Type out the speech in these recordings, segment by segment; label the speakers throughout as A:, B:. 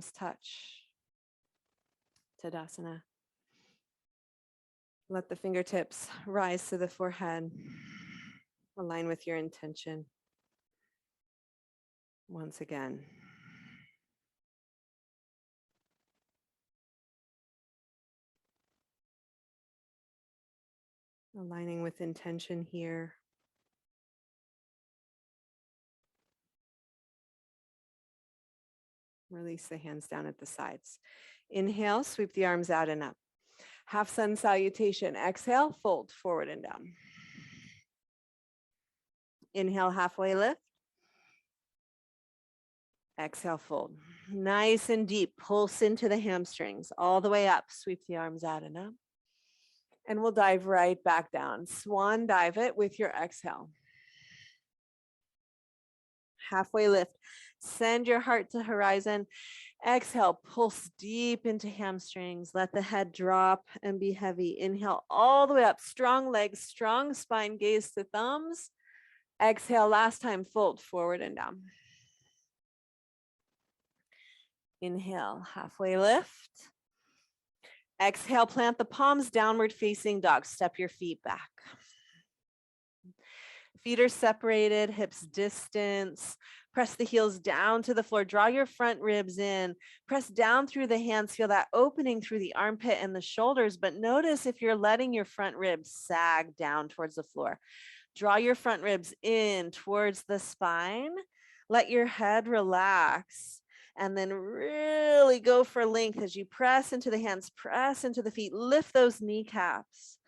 A: touch. Tadasana. Let the fingertips rise to the forehead. Align with your intention. Once again. Aligning with intention here. Release the hands down at the sides. Inhale, sweep the arms out and up. Half sun salutation. Exhale, fold forward and down. Inhale, halfway lift. Exhale, fold. Nice and deep. Pulse into the hamstrings all the way up. Sweep the arms out and up. And we'll dive right back down. Swan dive it with your exhale. Halfway lift. Send your heart to horizon. Exhale, pulse deep into hamstrings. Let the head drop and be heavy. Inhale all the way up. Strong legs, strong spine, gaze to thumbs. Exhale, last time, fold forward and down. Inhale, halfway lift. Exhale, plant the palms, downward facing dog. Step your feet back. Feet are separated, hips distance. Press the heels down to the floor. Draw your front ribs in. Press down through the hands. Feel that opening through the armpit and the shoulders. But notice if you're letting your front ribs sag down towards the floor. Draw your front ribs in towards the spine. Let your head relax. And then really go for length as you press into the hands, press into the feet. Lift those kneecaps.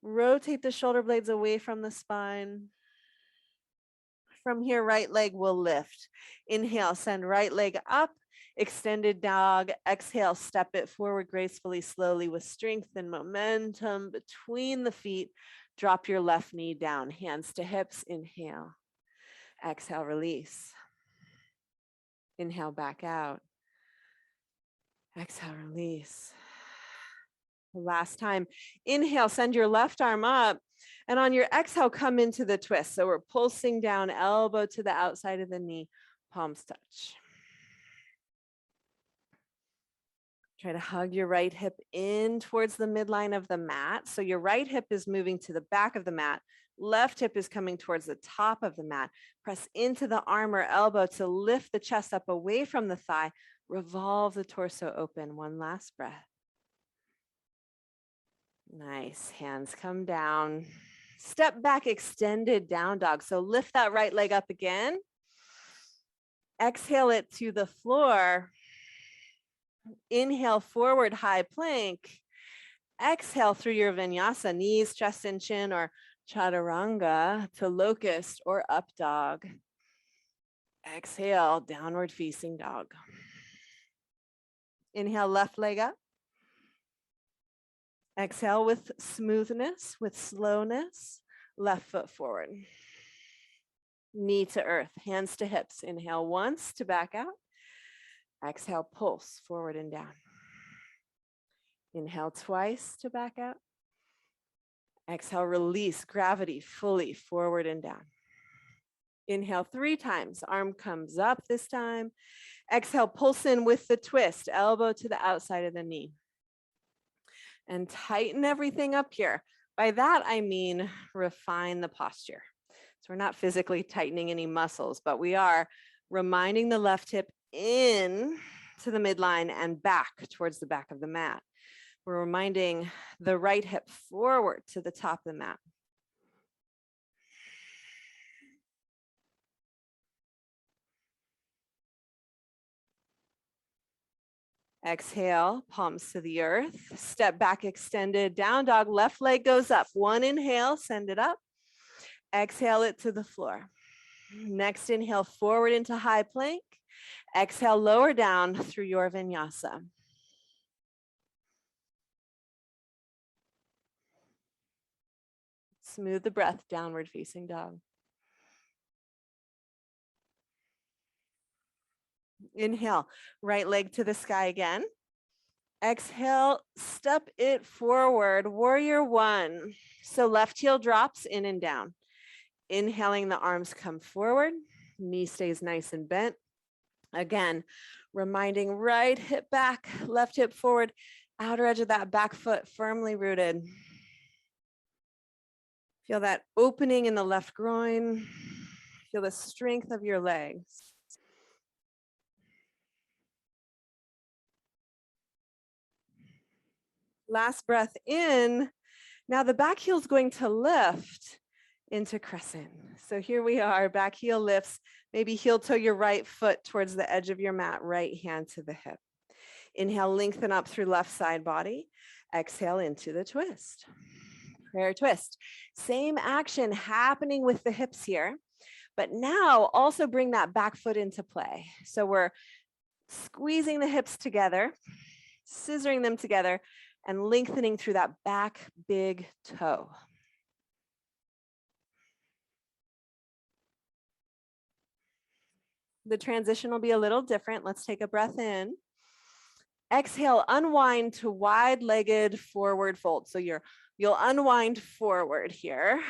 A: Rotate the shoulder blades away from the spine. From here, right leg will lift. Inhale, send right leg up, extended dog. Exhale, step it forward gracefully, slowly with strength and momentum between the feet. Drop your left knee down, hands to hips. Inhale. Exhale, release. Inhale, back out. Exhale, release. Last time. Inhale, send your left arm up. And on your exhale, come into the twist. So we're pulsing down, elbow to the outside of the knee, palms touch. Try to hug your right hip in towards the midline of the mat. So your right hip is moving to the back of the mat. Left hip is coming towards the top of the mat. Press into the arm or elbow to lift the chest up away from the thigh. Revolve the torso open. One last breath. Nice. Hands come down. Step back, extended down dog. So lift that right leg up again. Exhale it to the floor. Inhale, forward high plank. Exhale through your vinyasa, knees, chest, and chin, or chaturanga to locust or up dog. Exhale, downward facing dog. Inhale, left leg up. Exhale with smoothness, with slowness, left foot forward. Knee to earth, hands to hips. Inhale once to back out. Exhale, pulse forward and down. Inhale twice to back out. Exhale, release gravity fully forward and down. Inhale 3 times, arm comes up this time. Exhale, pulse in with the twist, elbow to the outside of the knee. And tighten everything up here. By that, I mean refine the posture. So we're not physically tightening any muscles, but we are reminding the left hip in to the midline and back towards the back of the mat. We're reminding the right hip forward to the top of the mat. Exhale, palms to the earth. Step back, extended down dog. Left leg goes up. One inhale, send it up. Exhale it to the floor. Next inhale, forward into high plank. Exhale, lower down through your vinyasa. Smooth the breath, downward facing dog. Inhale, right leg to the sky again. Exhale, step it forward, warrior 1. So left heel drops in and down. Inhaling, the arms come forward, knee stays nice and bent. Again, Reminding right hip back, left hip forward, outer edge of that back foot firmly rooted. Feel that opening in the left groin. Feel the strength of your legs. Last breath in. Now the back heel is going to lift into crescent. So here we are, back heel lifts. Maybe heel toe your right foot towards the edge of your mat, right hand to the hip. Inhale, lengthen up through left side body. Exhale into the twist. Prayer twist. Same action happening with the hips here, but now also bring that back foot into play. So we're squeezing the hips together, scissoring them together, and lengthening through that back big toe. The transition will be a little different. Let's take a breath in. Exhale, unwind to wide-legged forward fold. So you'll unwind forward here.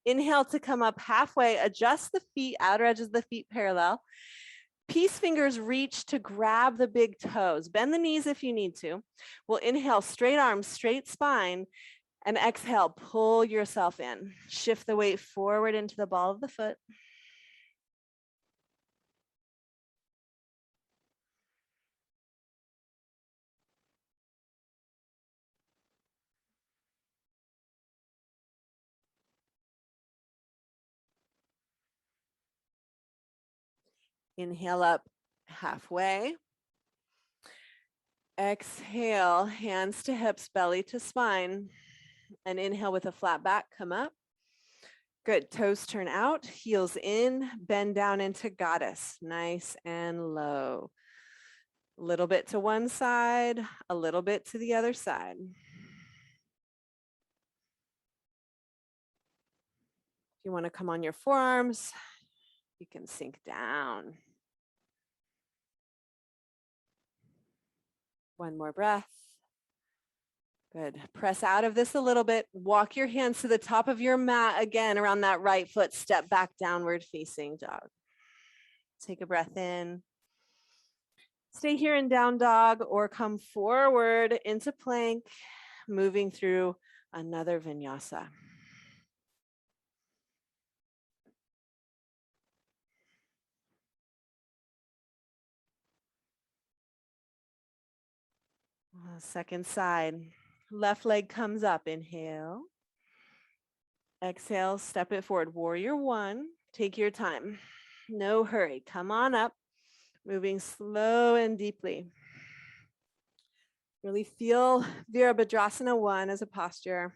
A: Inhale to come up halfway, adjust the feet, outer edges of the feet parallel. Peace fingers reach to grab the big toes. Bend the knees if you need to. We'll inhale, straight arms, straight spine, and exhale, pull yourself in. Shift the weight forward into the ball of the foot. Inhale up halfway. Exhale, hands to hips, belly to spine. And inhale with a flat back, come up. Good, toes turn out, heels in, bend down into goddess, nice and low. A little bit to one side, a little bit to the other side. If you want to come on your forearms, you can sink down. One more breath. Good. Press out of this a little bit. Walk your hands to the top of your mat again around that right foot. Step back, downward facing dog. Take a breath in. Stay here in down dog or come forward into plank, moving through another vinyasa. Second side. Left leg comes up. Inhale. Exhale, step it forward. Warrior one. Take your time. No hurry. Come on up. Moving slow and deeply. Really feel Virabhadrasana 1 as a posture.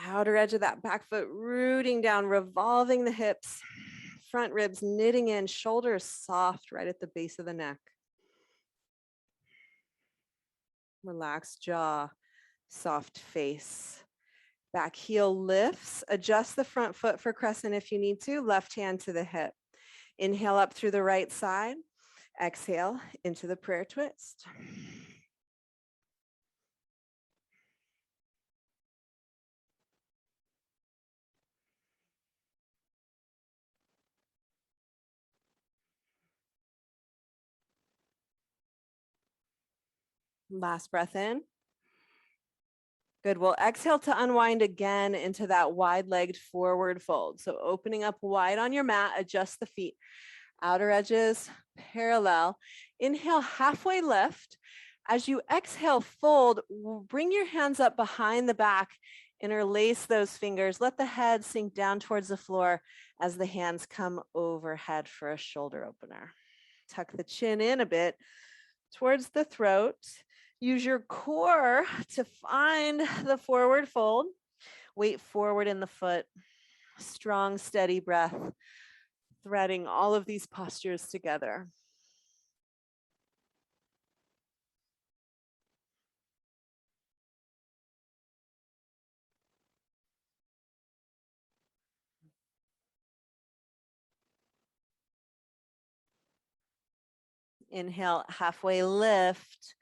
A: Outer edge of that back foot rooting down, revolving the hips. Front ribs knitting in, shoulders soft right at the base of the neck. Relaxed jaw, soft face. Back heel lifts. Adjust the front foot for crescent if you need to. Left hand to the hip. Inhale up through the right side. Exhale into the prayer twist. Last breath in. Good. We'll exhale to unwind again into that wide-legged forward fold. So opening up wide on your mat, adjust the feet. Outer edges parallel. Inhale, halfway lift. As you exhale, fold, bring your hands up behind the back, interlace those fingers. Let the head sink down towards the floor as the hands come overhead for a shoulder opener. Tuck the chin in a bit towards the throat. Use your core to find the forward fold. Weight forward in the foot. Strong, steady breath. Threading all of these postures together. Inhale, halfway lift.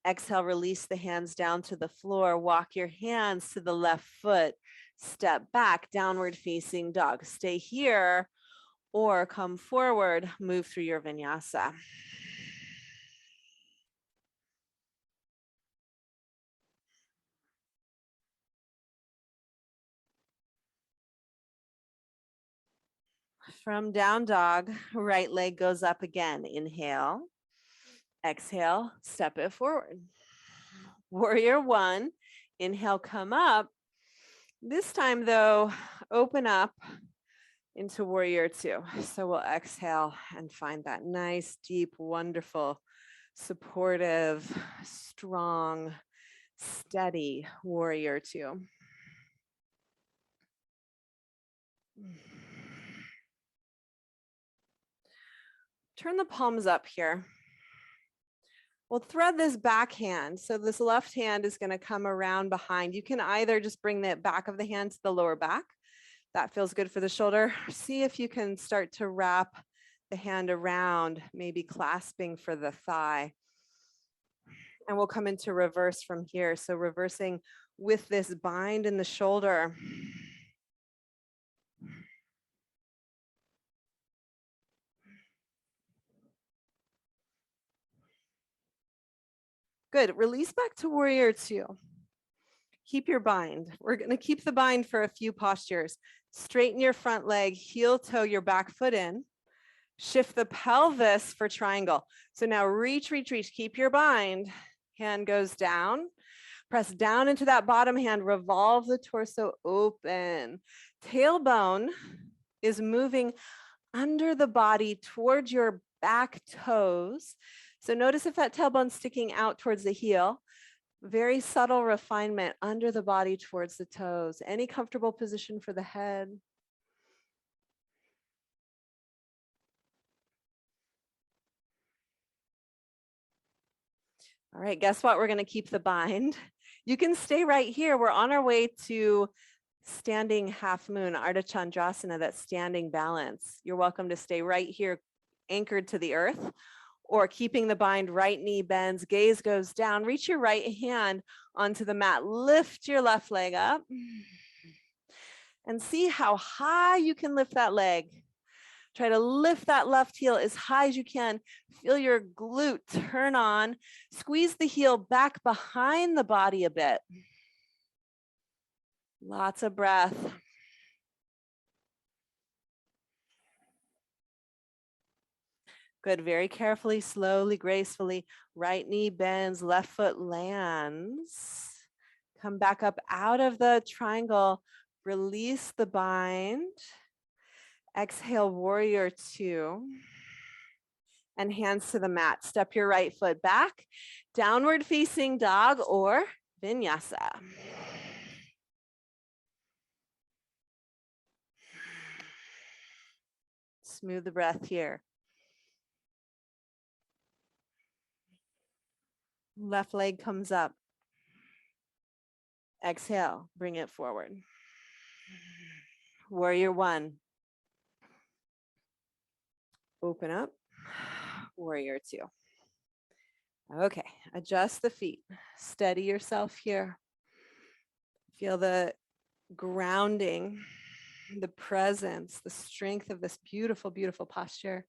A: Exhale, release the hands down to the floor. Walk your hands to the left foot. Step back, downward facing dog. Stay here or come forward, move through your vinyasa. From down dog, right leg goes up again. Inhale, exhale, step it forward. Warrior one, inhale, come up. This time though, open up into warrior two. So we'll exhale and find that nice, deep, wonderful, supportive, strong, steady warrior two. Turn the palms up here. We'll thread this back hand. So this left hand is going to come around behind. You can either just bring the back of the hand to the lower back. That feels good for the shoulder. See if you can start to wrap the hand around, maybe clasping for the thigh. And we'll come into reverse from here. So reversing with this bind in the shoulder. Good. Release back to warrior two. Keep your bind. We're going to keep the bind for a few postures. Straighten your front leg, heel toe your back foot in. Shift the pelvis for triangle. So now reach, reach, reach. Keep your bind. Hand goes down. Press down into that bottom hand. Revolve the torso open. Tailbone is moving under the body towards your back toes. So notice if that tailbone's sticking out towards the heel. Very subtle refinement under the body towards the toes. Any comfortable position for the head. All right, guess what? We're going to keep the bind. You can stay right here. We're on our way to standing half moon, Ardha Chandrasana, that standing balance. You're welcome to stay right here, anchored to the earth, or keeping the bind, right knee bends, gaze goes down. Reach your right hand onto the mat. Lift your left leg up and see how high you can lift that leg. Try to lift that left heel as high as you can. Feel your glute turn on. Squeeze the heel back behind the body a bit. Lots of breath. Good. Very carefully, slowly, gracefully. Right knee bends, left foot lands. Come back up out of the triangle. Release the bind. Exhale, warrior two. And hands to the mat. Step your right foot back. Downward facing dog or vinyasa. Smooth the breath here. Left leg comes up. Exhale, bring it forward. Warrior one. Open up. Warrior two. Okay, adjust the feet. Steady yourself here. Feel the grounding, the presence, the strength of this beautiful, beautiful posture.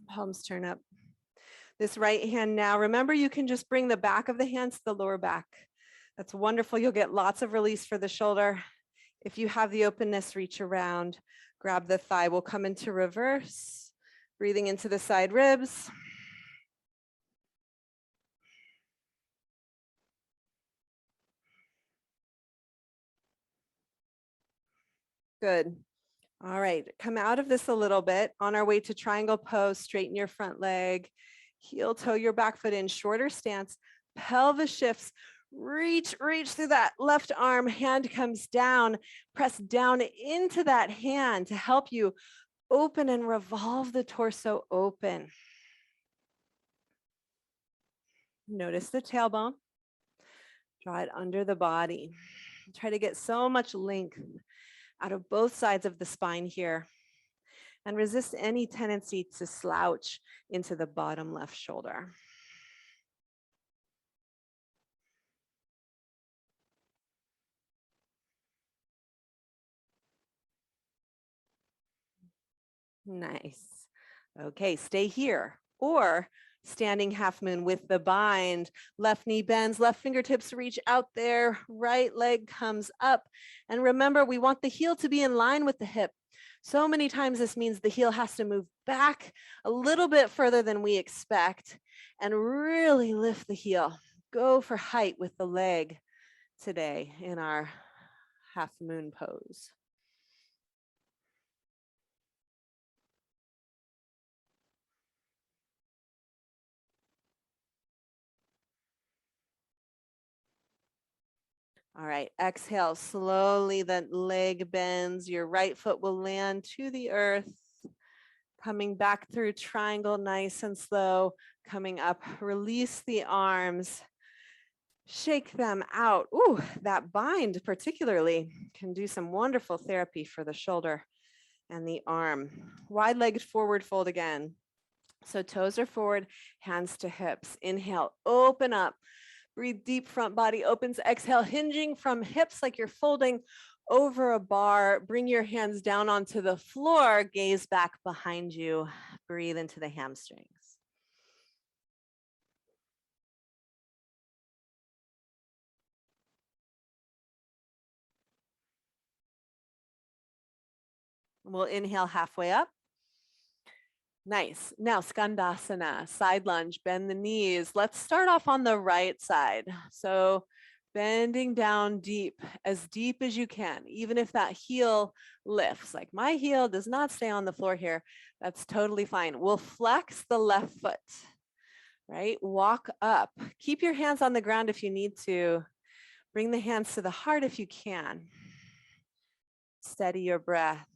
A: Palms turn up. This right hand now, remember you can just bring the back of the hands to the lower back. That's wonderful. You'll get lots of release for the shoulder. If you have the openness, reach around, grab the thigh. We'll come into reverse, breathing into the side ribs. Good. All right, come out of this a little bit. On our way to triangle pose, straighten your front leg, heel toe your back foot in, shorter stance, pelvis shifts, reach through that left arm, hand comes down, press down into that hand to help you open and revolve the torso open. Notice the tailbone, draw it under the body. Try to get so much length out of both sides of the spine here. And resist any tendency to slouch into the bottom left shoulder. Nice. Okay, stay here. Or standing half moon with the bind. Left knee bends, left fingertips reach out there, right leg comes up. And remember, we want the heel to be in line with the hip. So many times this means the heel has to move back a little bit further than we expect and really lift the heel. Go for height with the leg today in our half moon pose. All right, exhale, slowly the leg bends. Your right foot will land to the earth. Coming back through triangle, nice and slow. Coming up, release the arms. Shake them out. Ooh, that bind particularly can do some wonderful therapy for the shoulder and the arm. Wide-legged forward fold again. So toes are forward, hands to hips. Inhale, open up. Breathe deep, front body opens. Exhale, hinging from hips like you're folding over a bar. Bring your hands down onto the floor. Gaze back behind you. Breathe into the hamstrings. We'll inhale halfway up. Nice. Now skandasana, side lunge, bend the knees. Let's start off on the right side. So bending down deep as you can, even if that heel lifts. Like my heel does not stay on the floor here. That's totally fine. We'll flex the left foot, right? Walk up. Keep your hands on the ground if you need to. Bring the hands to the heart if you can. Steady your breath.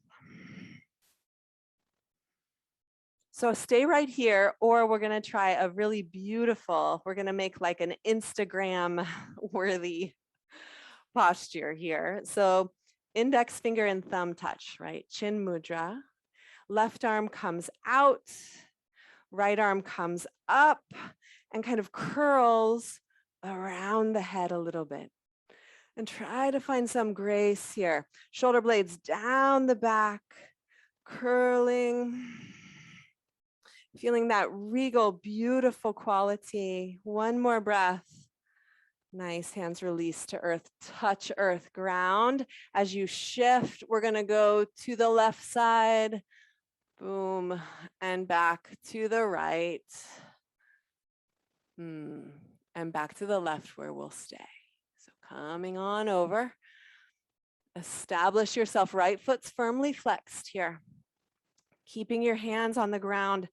A: So stay right here, or we're going to try a really beautiful, we're going to make like an Instagram worthy posture here. So index finger and thumb touch, right? Chin mudra. Left arm comes out, right arm comes up and kind of curls around the head a little bit. And try to find some grace here. Shoulder blades down the back, curling. Feeling that regal, beautiful quality. One more breath. Nice, hands release to earth, touch earth, ground. As you shift, we're gonna go to the left side, boom, and back to the right. And back to the left where we'll stay. So coming on over. Establish yourself, right foot's firmly flexed here. Keeping your hands on the ground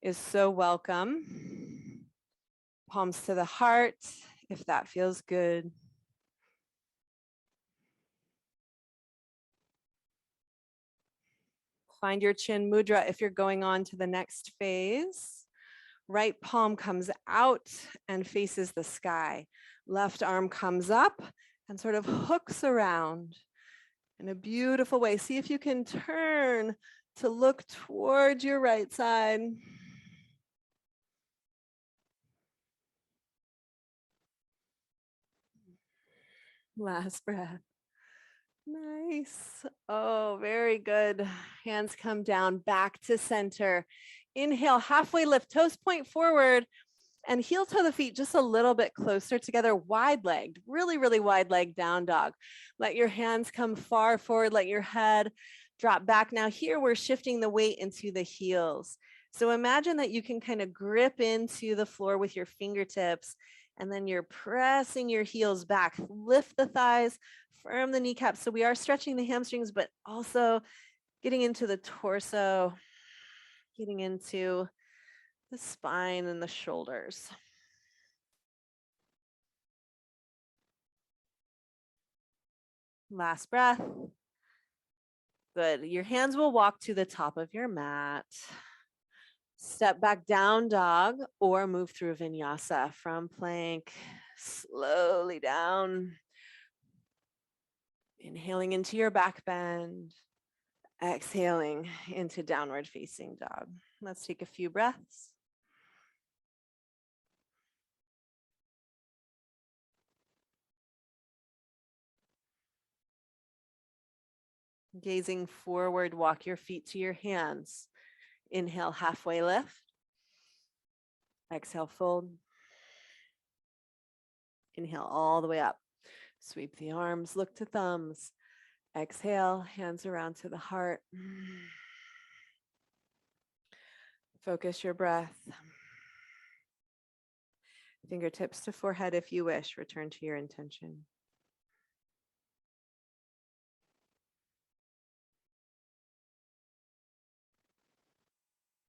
A: is so welcome. Palms to the heart, if that feels good. Find your chin mudra if you're going on to the next phase. Right palm comes out and faces the sky. Left arm comes up and sort of hooks around in a beautiful way. See if you can turn to look towards your right side. Last breath. Nice. Oh, very good. Hands come down, back to center. Inhale, halfway lift, toes point forward, and heel toe the feet just a little bit closer together, wide-legged, really, really wide-legged down dog. Let your hands come far forward, let your head drop back. Now here we're shifting the weight into the heels. So imagine that you can kind of grip into the floor with your fingertips, and then you're pressing your heels back. Lift the thighs, firm the kneecaps. So we are stretching the hamstrings, but also getting into the torso, getting into the spine and the shoulders. Last breath. Good. Your hands will walk to the top of your mat. Step back down dog or move through vinyasa from plank slowly down. Inhaling into your back bend. Exhaling into downward facing dog. Let's take a few breaths. Gazing forward, walk your feet to your hands. Inhale, halfway lift. Exhale, fold. Inhale all the way up. Sweep the arms, look to thumbs. Exhale, hands around to the heart. Focus your breath. Fingertips to forehead if you wish. Return to your intention.